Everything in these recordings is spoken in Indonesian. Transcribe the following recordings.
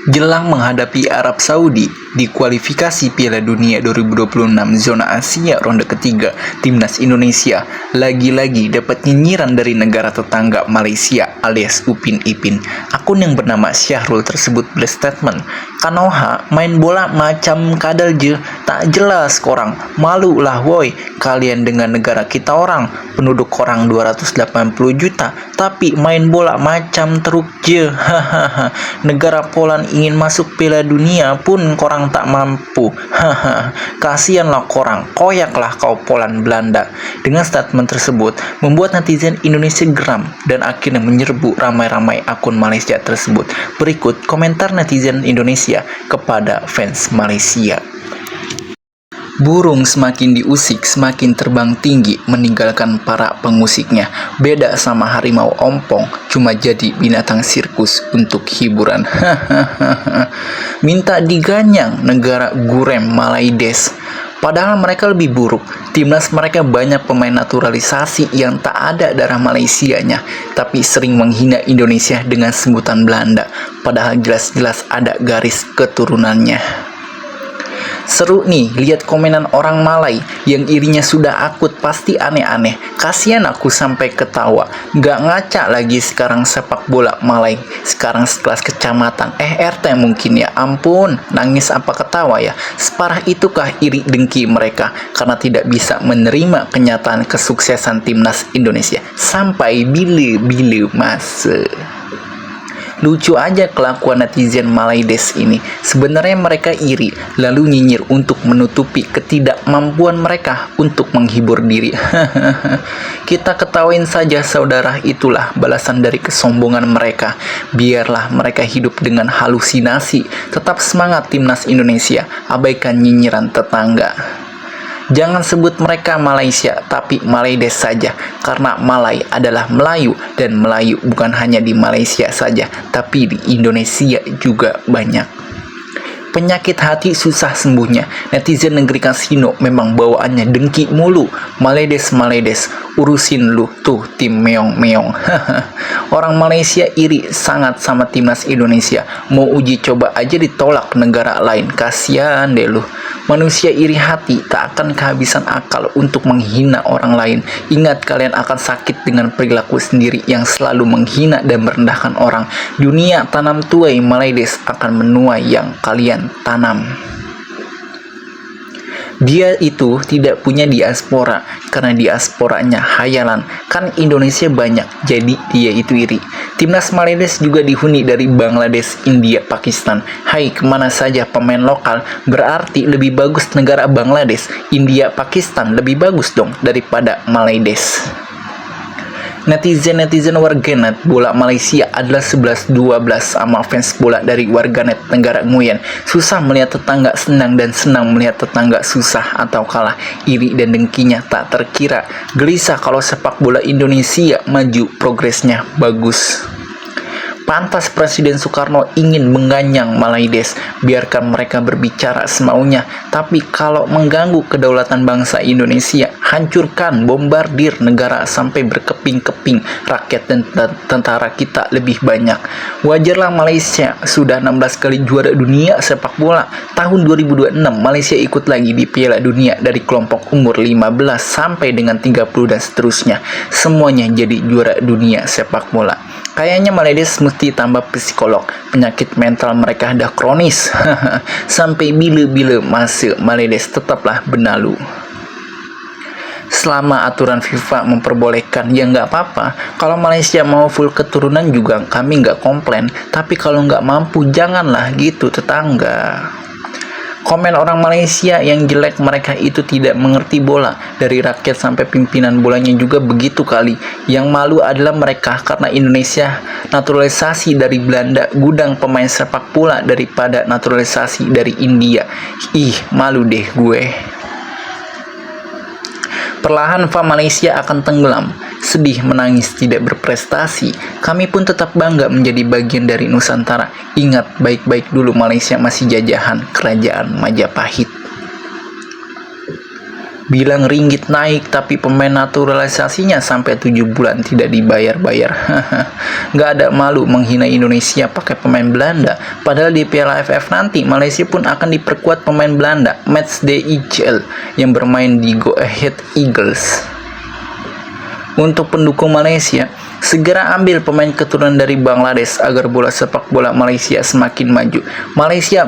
Jelang menghadapi Arab Saudi di kualifikasi Piala Dunia 2026 zona Asia ronde ketiga, timnas Indonesia lagi-lagi dapat nyinyiran dari negara tetangga Malaysia alias Upin Ipin. Akun yang bernama Syahrul tersebut berstatement, "Kanoha main bola macam kadal je, tak jelas korang, malu lah woi kalian dengan negara kita orang, penduduk orang 280 juta, tapi main bola macam teruk je, hahaha, negara Poland ingin masuk Piala Dunia pun korang tak mampu, haha, kasihanlah korang, koyaklah kau Poland Belanda." Dengan statement tersebut membuat netizen Indonesia geram dan akhirnya menyerbu ramai-ramai akun Malaysia tersebut. Berikut komentar netizen Indonesia kepada fans Malaysia. Burung semakin diusik, semakin terbang tinggi meninggalkan para pengusiknya. Beda sama harimau ompong, cuma jadi binatang sirkus untuk hiburan. Minta diganyang negara gurem Malaides. Padahal mereka lebih buruk. Timnas mereka banyak pemain naturalisasi yang tak ada darah Malaysianya, tapi sering menghina Indonesia dengan sebutan Belanda. Padahal jelas-jelas ada garis keturunannya. Seru nih, lihat komenan orang Malay yang irinya sudah akut, pasti aneh-aneh. Kasian aku sampai ketawa. Gak ngaca lagi sekarang sepak bola Malay. Sekarang sekelas kecamatan, RT mungkin ya. Ampun, nangis apa ketawa ya. Separah itukah iri dengki mereka karena tidak bisa menerima kenyataan kesuksesan timnas Indonesia. Sampai bila-bila masa. Lucu aja kelakuan netizen Malaides ini. Sebenarnya mereka iri, lalu nyinyir untuk menutupi ketidakmampuan mereka untuk menghibur diri. Kita ketawain saja saudara, itulah balasan dari kesombongan mereka. Biarlah mereka hidup dengan halusinasi. Tetap semangat timnas Indonesia, abaikan nyinyiran tetangga. Jangan sebut mereka Malaysia, tapi Malaides saja, karena Malay adalah Melayu, dan Melayu bukan hanya di Malaysia saja, tapi di Indonesia juga banyak. Penyakit hati susah sembuhnya. Netizen negeri kasino memang bawaannya dengki mulu. Malaides, urusin lu tuh tim meong-meong. Orang Malaysia iri sangat sama timnas Indonesia. Mau uji coba aja ditolak negara lain. Kasian deh lu. Manusia iri hati tak akan kehabisan akal untuk menghina orang lain. Ingat, kalian akan sakit dengan perilaku sendiri yang selalu menghina dan merendahkan orang. Dunia tanam tuai Malaides akan menuai yang kalian tanam. Dia itu tidak punya diaspora karena diasporanya hayalan. Kan Indonesia banyak, jadi dia itu iri. Timnas Malaides juga dihuni dari Bangladesh, India, Pakistan. Hai, kemana saja pemain lokal? Berarti lebih bagus negara Bangladesh, India, Pakistan lebih bagus dong daripada Malaides. Netizen warganet bola Malaysia adalah 11-12 sama fans bola dari warganet negara Nguyen. Susah melihat tetangga senang dan senang melihat tetangga susah atau kalah. Iri dan dengkinya tak terkira. Gelisah kalau sepak bola Indonesia maju, progresnya bagus. Pantas Presiden Soekarno ingin mengganyang Malaides, biarkan mereka berbicara semaunya. Tapi kalau mengganggu kedaulatan bangsa Indonesia, hancurkan, bombardir negara sampai berkeping-keping, rakyat dan tentara kita lebih banyak. Wajarlah Malaysia sudah 16 kali juara dunia sepak bola. Tahun 2026 Malaysia ikut lagi di Piala Dunia dari kelompok umur 15 sampai dengan 30 dan seterusnya. Semuanya jadi juara dunia sepak bola. Kayaknya Malaides mesti tambah psikolog. Penyakit mental mereka dah kronis. Sampai bila-bila masa Malaides tetaplah benalu. Selama aturan FIFA memperbolehkan, ya nggak apa-apa. Kalau Malaysia mau full keturunan juga kami nggak komplain. Tapi kalau nggak mampu, janganlah gitu tetangga. Komen orang Malaysia yang jelek, mereka itu tidak mengerti bola. Dari rakyat sampai pimpinan bolanya juga begitu kali. Yang malu adalah mereka karena Indonesia naturalisasi dari Belanda, gudang pemain sepak bola daripada naturalisasi dari India. Ih, malu deh gue. Perlahan FA Malaysia akan tenggelam. Sedih, menangis, tidak berprestasi. Kami pun tetap bangga menjadi bagian dari Nusantara. Ingat baik-baik dulu, Malaysia masih jajahan kerajaan Majapahit. Bilang ringgit naik, tapi pemain naturalisasinya sampai 7 bulan tidak dibayar-bayar. Nggak ada malu menghina Indonesia pakai pemain Belanda. Padahal di Piala AFF nanti, Malaysia pun akan diperkuat pemain Belanda, Matchday IJL, yang bermain di Go Ahead Eagles. Untuk pendukung Malaysia, segera ambil pemain keturunan dari Bangladesh agar bola sepak bola Malaysia semakin maju. Malaysia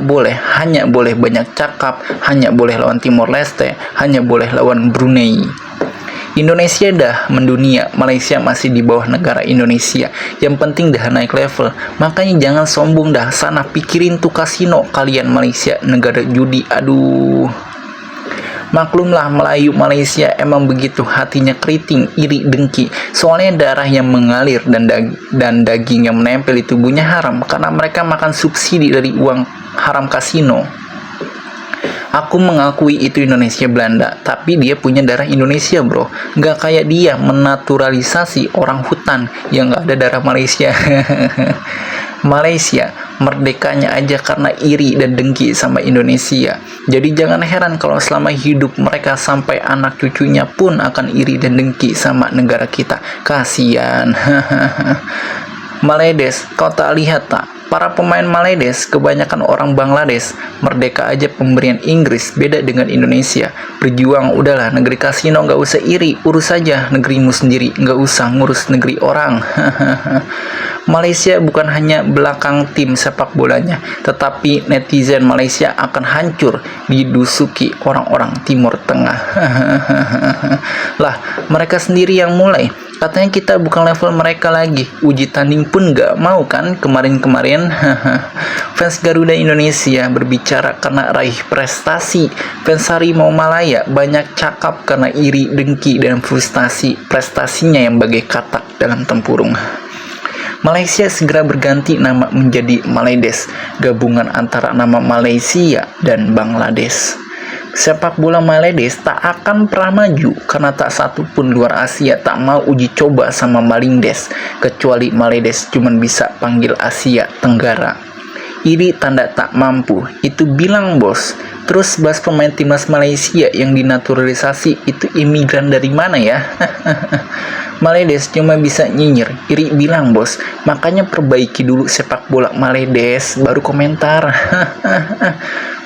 hanya boleh banyak cakap, hanya boleh lawan Timor Leste, hanya boleh lawan Brunei. Indonesia dah mendunia, Malaysia masih di bawah negara Indonesia. Yang penting dah naik level. Makanya jangan sombong dah, sana pikirin tuh kasino kalian Malaysia, negara judi. Aduh. Maklumlah, Melayu Malaysia emang begitu, hatinya keriting, iri, dengki. Soalnya darah yang mengalir dan daging yang menempel di tubuhnya haram karena mereka makan subsidi dari uang haram kasino. Aku mengakui itu Indonesia Belanda, tapi dia punya darah Indonesia, bro. Nggak kayak dia menaturalisasi orang hutan yang nggak ada darah Malaysia. Malaysia merdekanya aja karena iri dan dengki sama Indonesia. Jadi jangan heran kalau selama hidup mereka sampai anak cucunya pun akan iri dan dengki sama negara kita. Kasian. Maledes, kau tak lihat tak? Para pemain Maledes kebanyakan orang Bangladesh. Merdeka aja pemberian Inggris, beda dengan Indonesia. Berjuang udahlah, negeri kasino nggak usah iri, urus saja negerimu sendiri, nggak usah ngurus negeri orang. Malaysia bukan hanya belakang tim sepak bolanya, tetapi netizen Malaysia akan hancur didusuki orang-orang Timur Tengah. Lah, mereka sendiri yang mulai. Katanya kita bukan level mereka lagi. Uji tanding pun nggak mau kan kemarin-kemarin. Fans Garuda Indonesia berbicara karena raih prestasi. Fans Harimau Malaya banyak cakap karena iri, dengki, dan frustasi prestasinya yang bagai katak dalam tempurung. Malaysia segera berganti nama menjadi Maledes, gabungan antara nama Malaysia dan Bangladesh. Sepak bola Maledes tak akan pernah maju karena tak satu pun luar Asia tak mau uji coba sama Malingdes, kecuali Maledes cuman bisa panggil Asia Tenggara. Iri tanda tak mampu, itu bilang bos. Terus bahas pemain timnas Malaysia yang dinaturalisasi itu imigran dari mana ya? Maledes cuma bisa nyinyir, iri bilang bos. Makanya perbaiki dulu sepak bola Maledes, baru komentar.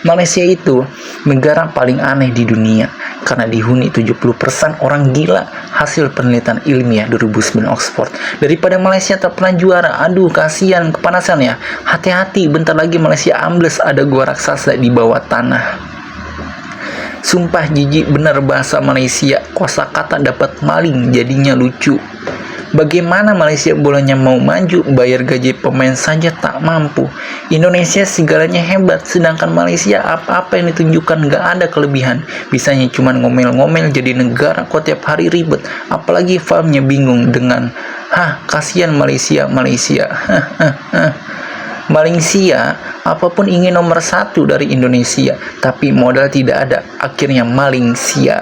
Malaysia itu negara paling aneh di dunia karena dihuni 70% orang gila, hasil penelitian ilmiah 2009 Oxford. Daripada Malaysia tak pernah juara, aduh kasihan, kepanasan ya. Hati-hati, bentar lagi Malaysia ambles, ada gua raksasa di bawah tanah. Sumpah jijik bener bahasa Malaysia, kosakata dapat maling jadinya lucu. Bagaimana Malaysia bolanya mau maju, bayar gaji pemain saja tak mampu. Indonesia segalanya hebat, sedangkan Malaysia apa-apa yang ditunjukkan gak ada kelebihan. Bisanya cuma ngomel-ngomel jadi negara kok tiap hari ribet. Apalagi famnya bingung dengan, kasihan Malaysia. Malaysia apapun ingin nomor 1 dari Indonesia, tapi modal tidak ada, akhirnya Malaysia.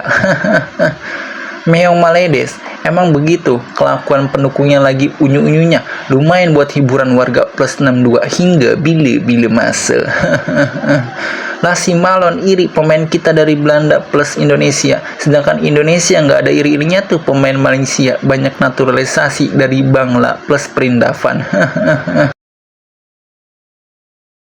Meong Maledes, emang begitu kelakuan pendukungnya lagi unyu-unyunya. Lumayan buat hiburan warga plus 62 hingga bila-bila masa. Lah si Malon iri pemain kita dari Belanda plus Indonesia, sedangkan Indonesia nggak ada iri-irinya tuh pemain Malaysia, banyak naturalisasi dari Bangla plus Perindavan.